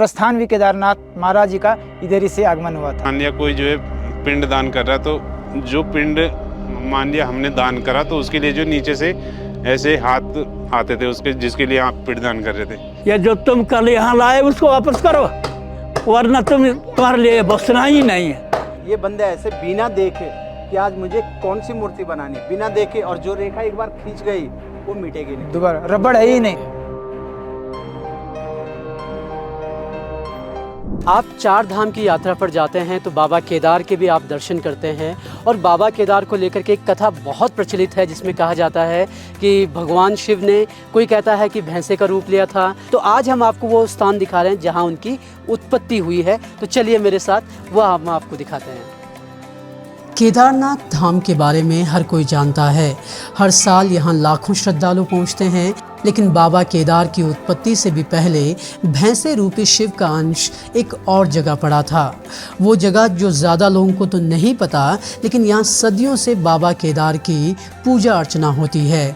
प्रस्थान भी केदारनाथ महाराज जी का इधर ही से आगमन हुआ था। मान लिया कोई जो है पिंड दान कर रहा है, तो जो पिंड मान लिया हमने दान करा, तो उसके लिए जो नीचे से ऐसे हाथ आते थे उसके, जिसके लिए आप पिंड दान कर रहे थे। ये जो तुम कल यहाँ लाए उसको वापस करो, वरना तुम्हारे लिए बसना ही नहीं है। ये बंदे ऐसे बिना देखे कि आज मुझे कौन सी मूर्ति बनानी, बिना देखे, और जो रेखा एक बार खींच गई वो मिटेगी नहीं, दोबारा रबड़ है ही नहीं। आप चार धाम की यात्रा पर जाते हैं तो बाबा केदार के भी आप दर्शन करते हैं। और बाबा केदार को लेकर के एक कथा बहुत प्रचलित है, जिसमें कहा जाता है कि भगवान शिव ने, कोई कहता है कि भैंसे का रूप लिया था। तो आज हम आपको वो स्थान दिखा रहे हैं जहां उनकी उत्पत्ति हुई है। तो चलिए मेरे साथ, वह हम आपको दिखाते हैं। केदारनाथ धाम के बारे में हर कोई जानता है। हर साल यहाँ लाखों श्रद्धालु पहुँचते हैं, लेकिन बाबा केदार की उत्पत्ति से भी पहले भैंसे रूपी शिव का अंश एक और जगह पड़ा था। वो जगह जो ज़्यादा लोगों को तो नहीं पता, लेकिन यहाँ सदियों से बाबा केदार की पूजा अर्चना होती है।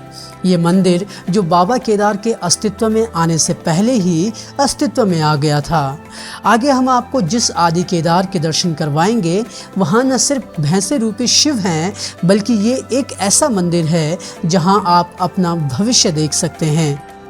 ये मंदिर जो बाबा केदार के अस्तित्व में आने से पहले ही अस्तित्व में आ गया था। आगे हम आपको जिस आदि केदार के दर्शन करवाएंगे, वहाँ न सिर्फ भैंसे रूपी शिव हैं, बल्कि ये एक ऐसा मंदिर है जहाँ आप अपना भविष्य देख सकते हैं।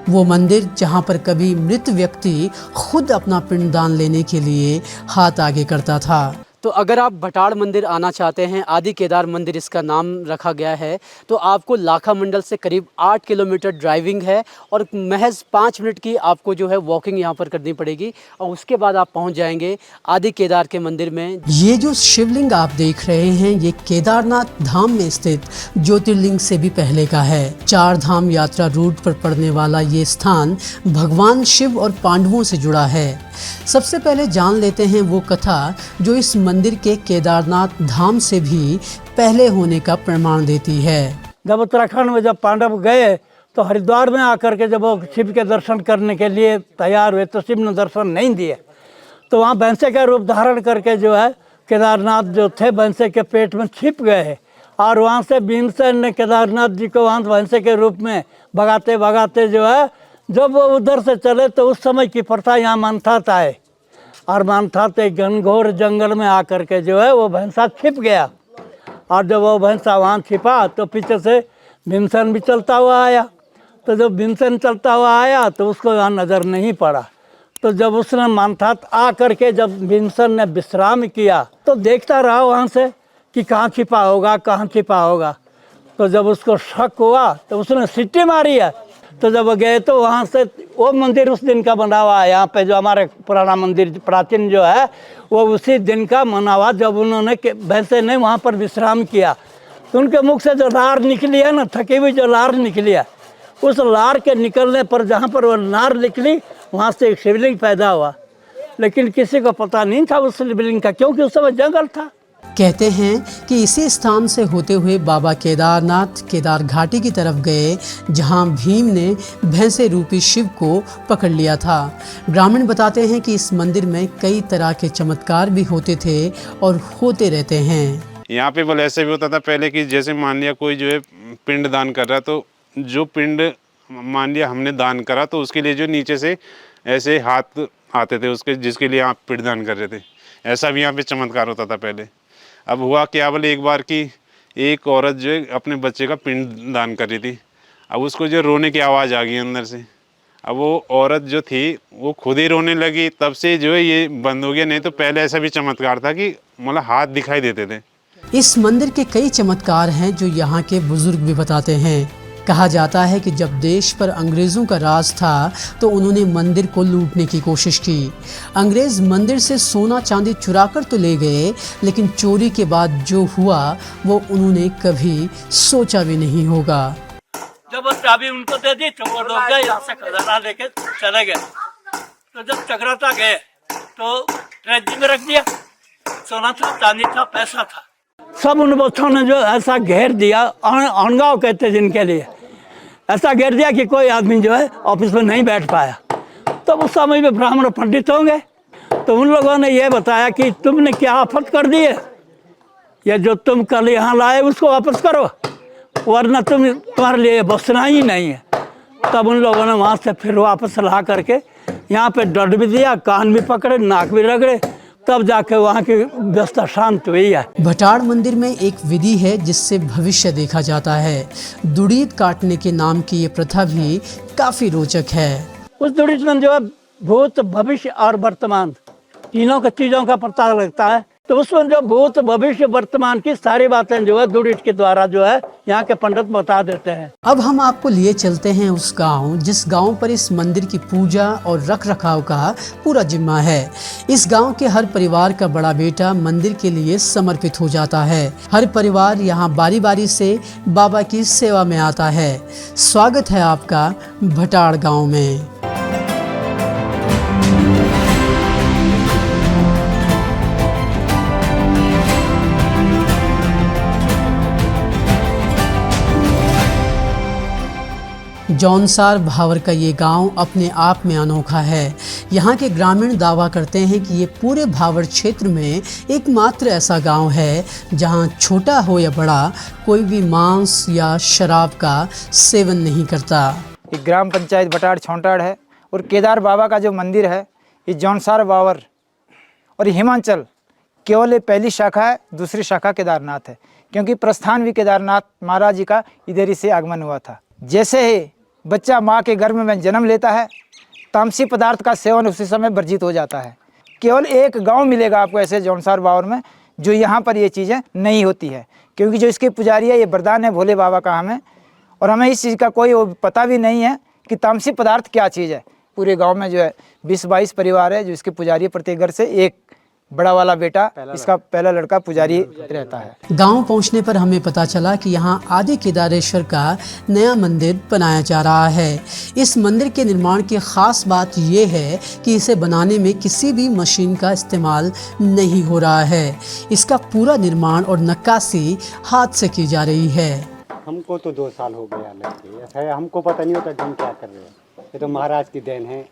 वो मंदिर जहाँ पर कभी मृत व्यक्ति खुद अपना पिंडदान लेने के लिए हाथ आगे करता था। तो अगर आप भटाड़ मंदिर आना चाहते हैं, आदि केदार मंदिर इसका नाम रखा गया है, तो आपको लाखा मंडल से करीब 8 किलोमीटर ड्राइविंग है और महज 5 मिनट की आपको जो है वॉकिंग यहाँ पर करनी पड़ेगी, और उसके बाद आप पहुँच जाएंगे आदि केदार के मंदिर में। ये जो शिवलिंग आप देख रहे हैं, ये केदारनाथ धाम में स्थित ज्योतिर्लिंग से भी पहले का है। 4 धाम यात्रा रूट पर पड़ने वाला ये स्थान भगवान शिव और पांडवों से जुड़ा है। सबसे पहले जान लेते हैं वो कथा जो इस मंदिर के केदारनाथ धाम से भी पहले होने का प्रमाण देती है। जब उत्तराखंड में जब पांडव गए तो हरिद्वार में आकर के जब वो शिव के दर्शन करने के लिए तैयार हुए तो शिव ने दर्शन नहीं दिए। तो वहाँ भैंसे का रूप धारण करके जो है केदारनाथ जो थे भैंसे के पेट में छिप गए, और वहाँ से भीमसेन ने केदारनाथ जी को वहाँ भैंसे के रूप में भगाते भगाते जो है, जब वो उधर से चले तो उस समय की प्रथा यहाँ मानतात आए, और मानतात एक घनघोर जंगल में आकर के जो है वो भैंसा छिप गया। और जब वो भैंसा वहाँ छिपा तो पीछे से भीमसेन भी चलता हुआ आया। तो जब भीमसेन चलता हुआ आया तो उसको यहाँ नज़र नहीं पड़ा। तो जब उसने मानतात आ करके जब भीमसेन ने विश्राम किया तो देखता रहा वहाँ से कि कहाँ छिपा होगा, कहाँ छिपा होगा। तो जब उसको शक हुआ तो उसने सीटी मारी है। तो जब गए तो वहाँ से वो मंदिर उस दिन का बना हुआ है। यहाँ पे जो हमारे पुराना मंदिर प्राचीन जो है वो उसी दिन का बना हुआ, जब उन्होंने भैंसे ने वहाँ पर विश्राम किया। तो उनके मुख से जो लार निकली है ना, थकी हुई जो लार निकली है, उस लार के निकलने पर जहाँ पर वो लार निकली वहाँ से एक शिवलिंग पैदा हुआ। लेकिन किसी को पता नहीं था उस शिवलिंग का, क्योंकि उस समय जंगल था। कहते हैं कि इसी स्थान से होते हुए बाबा केदारनाथ केदार घाटी की तरफ गए, जहां भीम ने भैंसे रूपी शिव को पकड़ लिया था। ग्रामीण बताते हैं कि इस मंदिर में कई तरह के चमत्कार भी होते थे और होते रहते हैं। यहाँ पे बोले ऐसे भी होता था पहले कि जैसे मान लिया कोई जो है पिंड दान कर रहा है, तो जो पिंड मान लिया हमने दान करा, तो उसके लिए जो नीचे से ऐसे हाथ आते थे उसके, जिसके लिए आप पिंड दान कर रहे थे। ऐसा भी यहाँ पे चमत्कार होता था पहले। अब हुआ क्या, बोले एक बार की एक औरत जो है अपने बच्चे का पिंड दान कर रही थी। अब उसको जो रोने की आवाज़ आ गई अंदर से। अब वो औरत जो थी वो खुद ही रोने लगी, तब से जो है ये बंद हो गया। नहीं तो पहले ऐसा भी चमत्कार था कि मतलब हाथ दिखाई देते थे। इस मंदिर के कई चमत्कार हैं जो यहाँ के बुजुर्ग भी बताते हैं। कहा जाता है कि जब देश पर अंग्रेज़ों का राज था तो उन्होंने मंदिर को लूटने की कोशिश की। अंग्रेज़ मंदिर से सोना चांदी चुरा कर तो ले गए, लेकिन चोरी के बाद जो हुआ वो उन्होंने कभी सोचा भी नहीं होगा। जब वो चाबी उनको दे दी तो वो लोग गए यहाँ से खजाना लेके चले गए। तो जब चक्राता गए तो ट्रेजरी में रख दिया, सोना था, चांदी था, पैसा था, सब उन बच्चों ने जो ऐसा घेर दिया, अणगाव कहते जिनके लिए, ऐसा घेर दिया कि कोई आदमी जो है ऑफिस में नहीं बैठ पाया। तो उस समय में ब्राह्मण पंडित होंगे तो उन लोगों ने ये बताया कि तुमने क्या आफत कर दी है, ये जो तुम कल यहाँ लाए उसको वापस करो, वरना तुम्हारे लिए बसना ही नहीं है। तब उन लोगों ने वहाँ से फिर वापस ला करके यहाँ पे दर्द भी दिया, कान भी पकड़े, नाक भी रगड़े, तब जाके वहाँ की व्यवस्था शांत हुई है। भटाड़ मंदिर में एक विधि है जिससे भविष्य देखा जाता है। दुड़ीत काटने के नाम की ये प्रथा भी काफी रोचक है। उस दुड़ीत में जो है भूत, भविष्य और वर्तमान तीनों का चीजों का पता लगता है। तो उसमें जो भूत, भविष्य, वर्तमान की सारी बातें जो है दुड़ीत के द्वारा जो है यहाँ के पंडित बता देते हैं। अब हम आपको लिए चलते हैं उस गांव जिस गांव पर इस मंदिर की पूजा और रख रखाव का पूरा जिम्मा है। इस गांव के हर परिवार का बड़ा बेटा मंदिर के लिए समर्पित हो जाता है। हर परिवार यहाँ बारी बारी से बाबा की सेवा में आता है। स्वागत है आपका भटाड़ गाँव में। जौनसार भावर का ये गांव अपने आप में अनोखा है। यहाँ के ग्रामीण दावा करते हैं कि ये पूरे भावर क्षेत्र में एकमात्र ऐसा गांव है जहाँ छोटा हो या बड़ा कोई भी मांस या शराब का सेवन नहीं करता। ये ग्राम पंचायत भटाड़ छोंटाड़ है और केदार बाबा का जो मंदिर है ये जौनसार भावर और हिमाचल केवल ये पहली शाखा है, दूसरी शाखा केदारनाथ है, क्योंकि प्रस्थान भी केदारनाथ महाराज जी का इधर ही से आगमन हुआ था। जैसे ही बच्चा माँ के गर्भ में जन्म लेता है, तामसी पदार्थ का सेवन उसी समय वर्जित हो जाता है। केवल एक गांव मिलेगा आपको ऐसे जौनसार भावर में जो यहाँ पर ये चीज़ें नहीं होती है, क्योंकि जो इसके पुजारी है ये वरदान है भोले बाबा का हमें, और हमें इस चीज़ का कोई पता भी नहीं है कि तामसी पदार्थ क्या चीज़ है। पूरे गांव में जो है 20-22 परिवार है जो इसके पुजारी, प्रत्येक घर से एक बड़ा वाला बेटा, इसका पहला लड़का पुजारी रहता है। गांव पहुंचने पर हमें पता चला कि यहां आदि केदारेश्वर का नया मंदिर बनाया जा रहा है। इस मंदिर के निर्माण की खास बात यह है कि इसे बनाने में किसी भी मशीन का इस्तेमाल नहीं हो रहा है। इसका पूरा निर्माण और नक्काशी हाथ से की जा रही है। हमको तो 2 साल हो गया लगते, ऐसा है हमको पता नहीं होता कि हम क्या कर रहे हैं। ये तो महाराज की देन है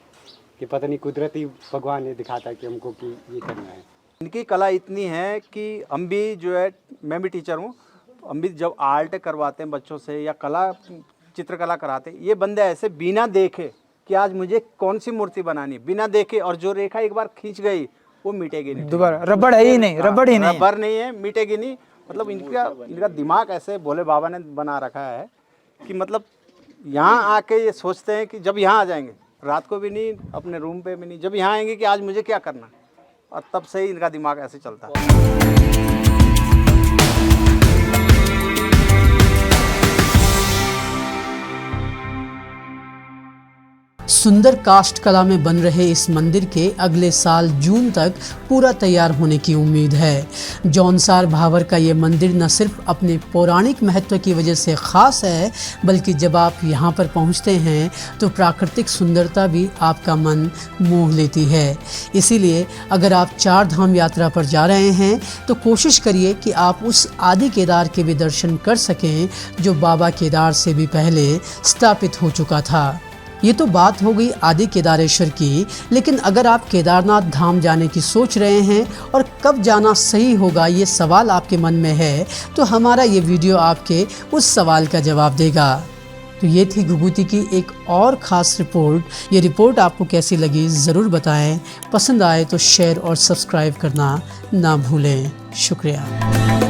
कि पता नहीं कुदरती भगवान ने दिखाता कि हमको कि ये करना है। इनकी कला इतनी है कि हम भी जो है, मैं भी टीचर हूँ, तो हम भी जब आर्ट करवाते हैं बच्चों से या कला चित्रकला कराते हैं, ये बंदे ऐसे बिना देखे कि आज मुझे कौन सी मूर्ति बनानी, बिना देखे, और जो रेखा एक बार खींच गई वो मिटेगी नहीं दोबारा। रबड़ है ही नहीं, रबड़ ही नहीं, रबड़ नहीं है, मिटेगी नहीं। मतलब इनका दिमाग ऐसे भोले बाबा ने बना रखा है कि मतलब यहाँ आके ये सोचते हैं कि जब यहाँ आ जाएंगे, रात को भी नहीं, अपने रूम पे भी नहीं, जब यहाँ आएंगे कि आज मुझे क्या करना, और तब से ही इनका दिमाग ऐसे चलता है। सुंदर काष्ठ कला में बन रहे इस मंदिर के अगले साल जून तक पूरा तैयार होने की उम्मीद है। जौनसार भावर का ये मंदिर न सिर्फ अपने पौराणिक महत्व की वजह से ख़ास है, बल्कि जब आप यहाँ पर पहुँचते हैं तो प्राकृतिक सुंदरता भी आपका मन मोह लेती है। इसीलिए अगर आप 4 धाम यात्रा पर जा रहे हैं तो कोशिश करिए कि आप उस आदि केदार के भी दर्शन कर सकें जो बाबा केदार से भी पहले स्थापित हो चुका था। ये तो बात हो गई आदि केदारेश्वर की, लेकिन अगर आप केदारनाथ धाम जाने की सोच रहे हैं और कब जाना सही होगा ये सवाल आपके मन में है, तो हमारा ये वीडियो आपके उस सवाल का जवाब देगा। तो ये थी घुघुती की एक और ख़ास रिपोर्ट। ये रिपोर्ट आपको कैसी लगी ज़रूर बताएं। पसंद आए तो शेयर और सब्सक्राइब करना ना भूलें। शुक्रिया।